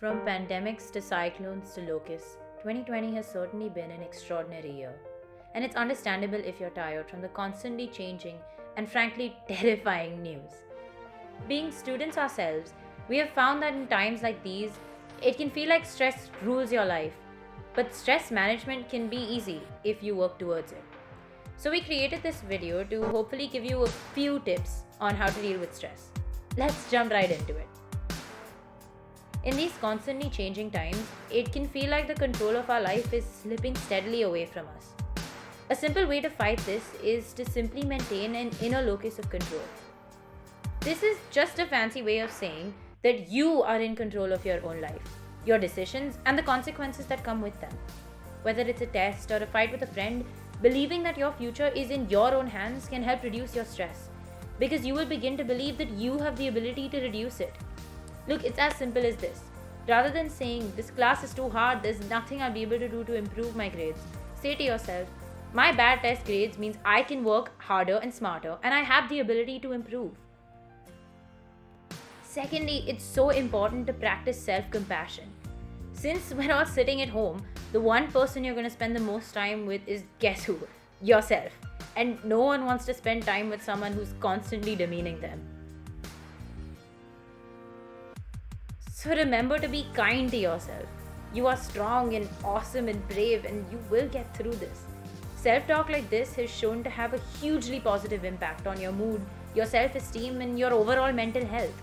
From pandemics to cyclones to locusts, 2020 has certainly been an extraordinary year. And it's understandable if you're tired from the constantly changing and frankly terrifying news. Being students ourselves, we have found that in times like these, it can feel like stress rules your life. But stress management can be easy if you work towards it. So we created this video to hopefully give you a few tips on how to deal with stress. Let's jump right into it. In these constantly changing times, it can feel like the control of our life is slipping steadily away from us. A simple way to fight this is to simply maintain an inner locus of control. This is just a fancy way of saying that you are in control of your own life, your decisions, and the consequences that come with them. Whether it's a test or a fight with a friend, believing that your future is in your own hands can help reduce your stress, because you will begin to believe that you have the ability to reduce it. Look, it's as simple as this. Rather than saying, this class is too hard, there's nothing I'll be able to do to improve my grades, say to yourself, my bad test grades means I can work harder and smarter and I have the ability to improve. Secondly, it's so important to practice self-compassion. Since we're all sitting at home, the one person you're going to spend the most time with is, guess who? Yourself. And no one wants to spend time with someone who's constantly demeaning them. So remember to be kind to yourself. You are strong and awesome and brave, and you will get through this. Self-talk like this has shown to have a hugely positive impact on your mood, your self-esteem, and your overall mental health.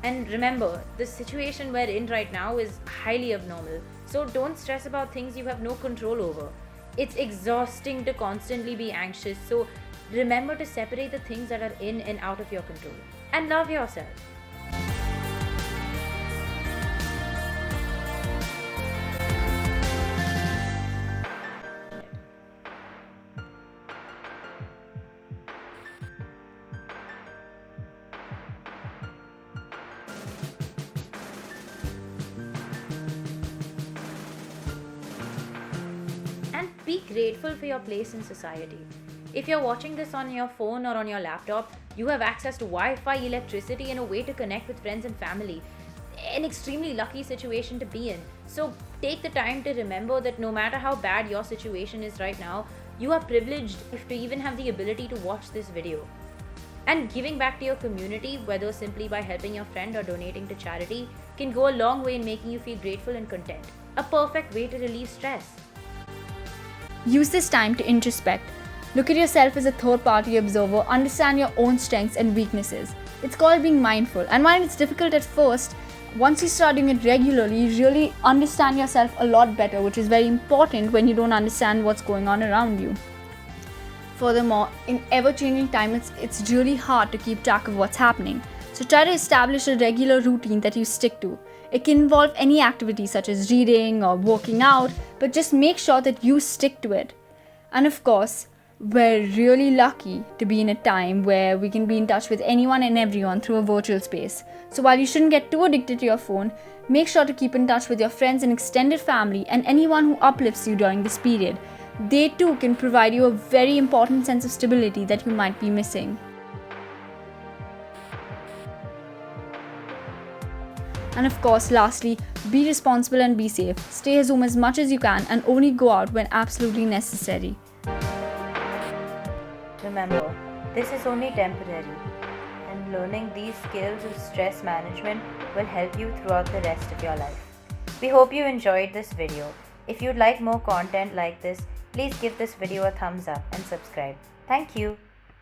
And remember, the situation we're in right now is highly abnormal, so don't stress about things you have no control over. It's exhausting to constantly be anxious, so remember to separate the things that are in and out of your control. And love yourself. And be grateful for your place in society. If you're watching this on your phone or on your laptop, you have access to Wi-Fi, electricity, and a way to connect with friends and family. An extremely lucky situation to be in. So take the time to remember that no matter how bad your situation is right now, you are privileged to even have the ability to watch this video. And giving back to your community, whether simply by helping your friend or donating to charity, can go a long way in making you feel grateful and content. A perfect way to relieve stress. Use this time to introspect. Look at yourself as a third-party observer, understand your own strengths and weaknesses. It's called being mindful, and while it's difficult at first, once you start doing it regularly, you really understand yourself a lot better, which is very important when you don't understand what's going on around you. Furthermore, in ever-changing time, it's really hard to keep track of what's happening. So try to establish a regular routine that you stick to. It can involve any activity such as reading or working out, but just make sure that you stick to it. And of course, we're really lucky to be in a time where we can be in touch with anyone and everyone through a virtual space. So while you shouldn't get too addicted to your phone, make sure to keep in touch with your friends and extended family and anyone who uplifts you during this period. They too can provide you a very important sense of stability that you might be missing. And of course, lastly, be responsible and be safe. Stay at home as much as you can and only go out when absolutely necessary. Remember, this is only temporary, and learning these skills of stress management will help you throughout the rest of your life. We hope you enjoyed this video. If you'd like more content like this, please give this video a thumbs up and subscribe. Thank you.